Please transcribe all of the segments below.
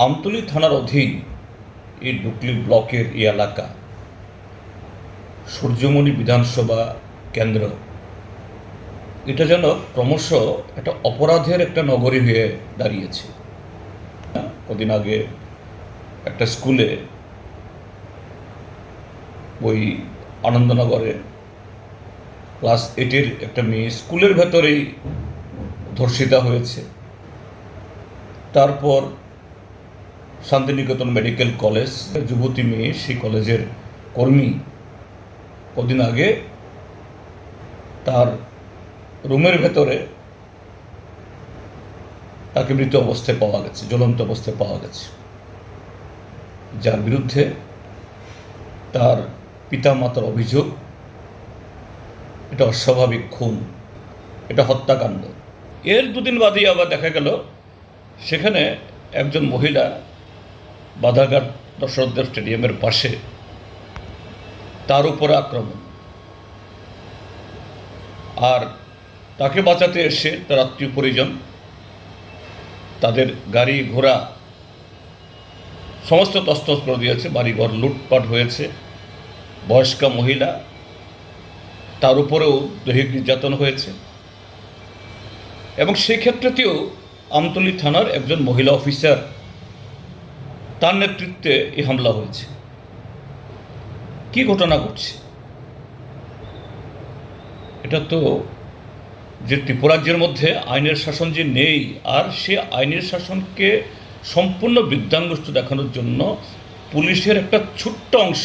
আমতলী থানার অধীন এই ডুকলি ব্লকের এই এলাকা সূর্যমণি বিধানসভা কেন্দ্র, এটা যেন ক্রমশ একটা অপরাধের একটা নগরী হয়ে দাঁড়িয়েছে। কদিন আগে একটা স্কুলে, ওই আনন্দনগরে ক্লাস 8-এর একটা মেয়ে স্কুলের ভেতরেই ধর্ষিতা হয়েছে। তারপর শান্তিনিকেতন মেডিকেল কলেজ, যুবতী মেয়ে, সেই কলেজের কর্মী কদিন আগে তার রুমের ভেতরে তাকে মৃত অবস্থায় পাওয়া গেছে, জ্বলন্ত অবস্থায় পাওয়া গেছে, যার বিরুদ্ধে তার পিতামাতার অভিযোগ এটা অস্বাভাবিক খুন, এটা হত্যাকাণ্ড। এর দুদিন বাদেই আবার দেখা গেল সেখানে একজন মহিলা বাধাঘাট দশরথদেব স্টেডিয়ামের পাশে, তার উপরে আক্রমণ, আর তাকে বাঁচাতে এসে তার আত্মীয় পরিজন তাদের গাড়ি ঘোড়া সমস্ত তছনছ করে দিয়েছে, বাড়িঘর লুটপাট হয়েছে, বয়স্কা মহিলা, তার উপরেও দৈহিক নির্যাতন হয়েছে। এবং সেই ক্ষেত্রেতেও আমতলী থানার একজন মহিলা অফিসার, তার নেতৃত্বে এই হামলা হয়েছে। কি ঘটনা ঘটছে? এটা তো যে ত্রিপুরাজ্যের মধ্যে আইনের শাসন যে নেই, আর সে আইনের শাসনকে সম্পূর্ণ বৃদ্ধাঙ্গুষ্ঠ দেখানোর জন্য পুলিশের একটা ছোট্ট অংশ।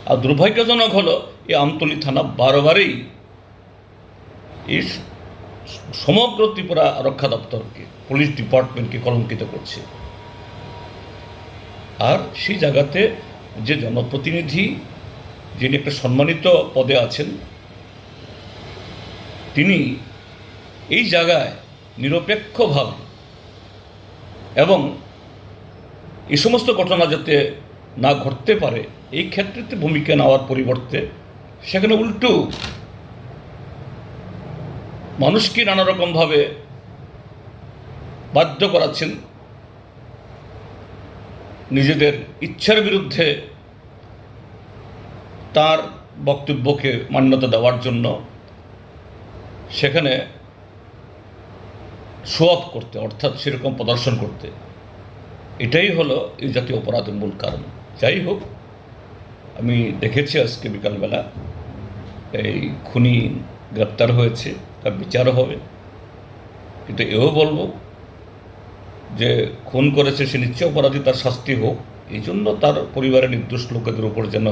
আর দুর্ভাগ্যজনক হলো এই আমতলী থানা বারবারই এই সমগ্র ত্রিপুরা রক্ষা দপ্তরকে, পুলিশ ডিপার্টমেন্টকে কলঙ্কিত করছে। আর সেই জায়গাতে যে জনপ্রতিনিধি, যিনি একটা সম্মানিত পদে আছেন, তিনি এই জায়গায় নিরপেক্ষভাবে এবং এই সমস্ত ঘটনা যাতে না ঘটতে পারে এই ক্ষেত্রে ভূমিকা নেওয়ার পরিবর্তে সেখানে উল্টো মানুষকে নানা রকমভাবে বাধ্য করাচ্ছেন নিজেদের ইচ্ছার বিরুদ্ধে তার বক্তব্যকে মান্যতা দেওয়ার জন্য, সেখানে শো অফ করতে, অর্থাৎ সেরকম প্রদর্শন করতে। এটাই হলো এই জাতীয় অপরাধের মূল কারণ। যাই হোক, আমি দেখেছি আজকে বিকালবেলা এই খুনি গ্রেপ্তার হয়েছে, তার বিচারও হবে। কিন্তু এও বলবো যে খুন করেছে সে নিশ্চয় অপরাধী, তার শাস্তি হোক। এই জন্য তার পরিবারের নির্দোষ লোকেদের উপর যেন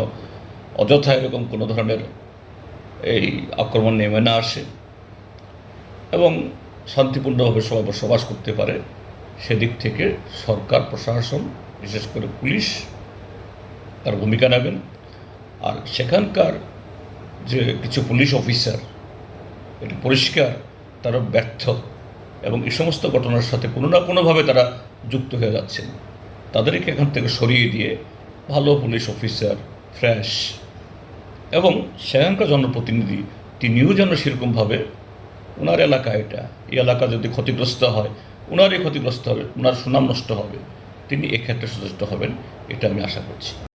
অযথা এরকম কোনো ধরনের এই আক্রমণ নেমে না আসে এবং শান্তিপূর্ণভাবে সবাই বসবাস করতে পারে, সেদিক থেকে সরকার, প্রশাসন, বিশেষ করে পুলিশ তার ভূমিকা নেবেন। আর সেখানকার যে কিছু পুলিশ অফিসার, এটা পরিষ্কার তারা ব্যর্থ এবং এই সমস্ত ঘটনার সাথে কোনো না কোনোভাবে তারা যুক্ত হয়ে যাচ্ছেন। তাদেরকে এখান থেকে সরিয়ে দিয়ে ভালো পুলিশ অফিসার, ফ্রেশ, এবং সেখানকার জনপ্রতিনিধি তিনিও যেন সেরকমভাবে ওনার এলাকা, এই এলাকা যদি ক্ষতিগ্রস্ত হয়, ওনারই ক্ষতিগ্রস্ত হবে, ওনার সুনাম নষ্ট হবে, তিনি এক্ষেত্রে সচেষ্ট হবেন, এটা আমি আশা করছি।